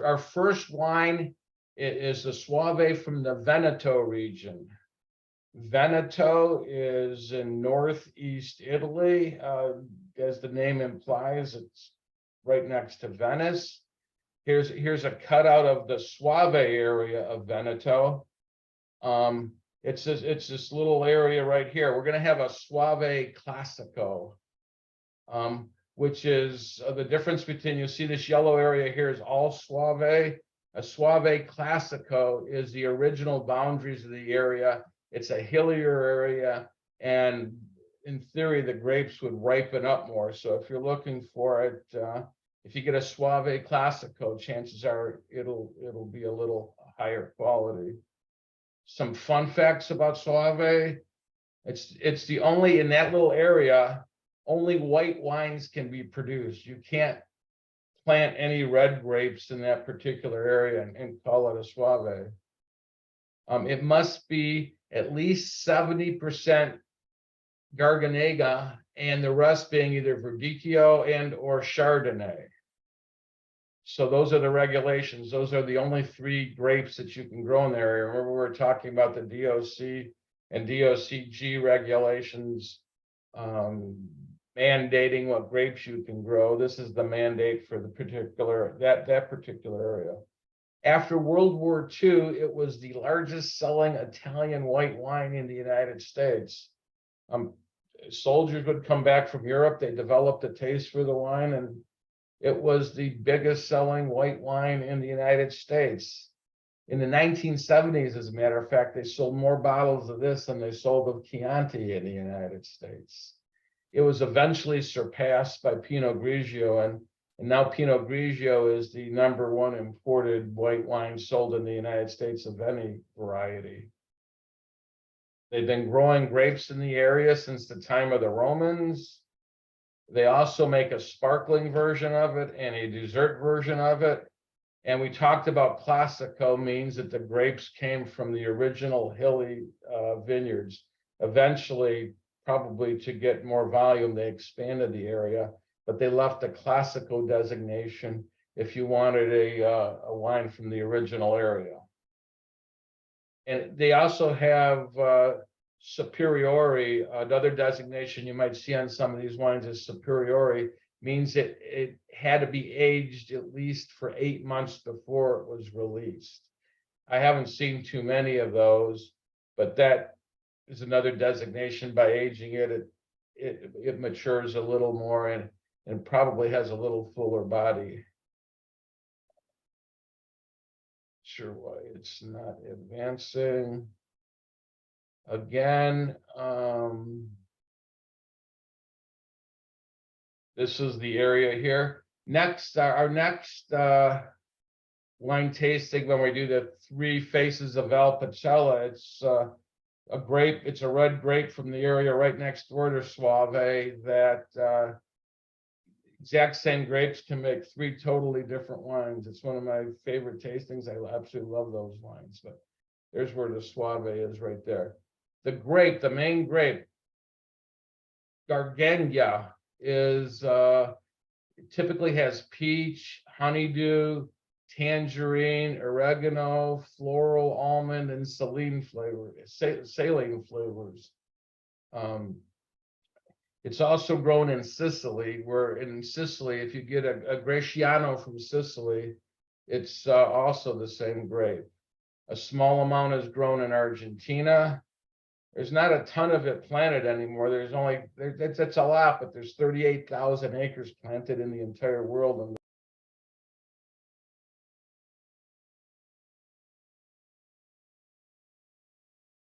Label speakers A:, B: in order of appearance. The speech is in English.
A: our first wine is the Soave from the Veneto region. Veneto is in northeast Italy. As the name implies, it's right next to Venice. Here's a cutout of the Soave area of Veneto. It's this little area right here. We're going to have a Soave Classico, which is the difference between, you see this yellow area here is all Soave. A Soave Classico is the original boundaries of the area. It's a hillier area, and in theory, the grapes would ripen up more. So if you're looking for it, if you get a Soave Classico, chances are it'll be a little higher quality. Some fun facts about Soave. It's the only, in that little area, only white wines can be produced. You can't plant any red grapes in that particular area and call it a Soave. It must be at least 70% Garganega, and the rest being either Verdicchio and or Chardonnay. So those are the regulations. Those are the only 3 grapes that you can grow in the area. Remember, we were talking about the DOC and DOCG regulations mandating what grapes you can grow. This is the mandate for the particular that particular area. After World War II, it was the largest selling Italian white wine in the United States. Soldiers would come back from Europe. They developed a taste for the wine, and it was the biggest selling white wine in the United States. In the 1970s, as a matter of fact, they sold more bottles of this than they sold of Chianti in the United States. It was eventually surpassed by Pinot Grigio, and now Pinot Grigio is the #1 imported white wine sold in the United States of any variety. They've been growing grapes in the area since the time of the Romans. They also make a sparkling version of it and a dessert version of it. And we talked about Classico means that the grapes came from the original hilly vineyards. Eventually, probably to get more volume, they expanded the area, but they left a Classico designation if you wanted a wine from the original area. And they also have Superiore. Another designation you might see on some of these wines is Superiore, means that it had to be aged at least for 8 months before it was released. I haven't seen too many of those, but that is another designation. By aging it, it matures a little more and probably has a little fuller body. Sure why it's not advancing. Again, this is the area here. Next, our next wine tasting, when we do the 3 Faces of Valpolicella, it's a grape. It's a red grape from the area right next door to Soave. That exact same grapes can make 3 totally different wines. It's one of my favorite tastings. I absolutely love those wines. But there's where the Soave is right there. The grape, the main grape, Garganega, is typically has peach, honeydew, tangerine, oregano, floral, almond, and saline flavors. It's also grown in Sicily, where in Sicily, if you get a Greciano from Sicily, it's also the same grape. A small amount is grown in Argentina. There's not a ton of it planted anymore. There's only, that's a lot, but there's 38,000 acres planted in the entire world. And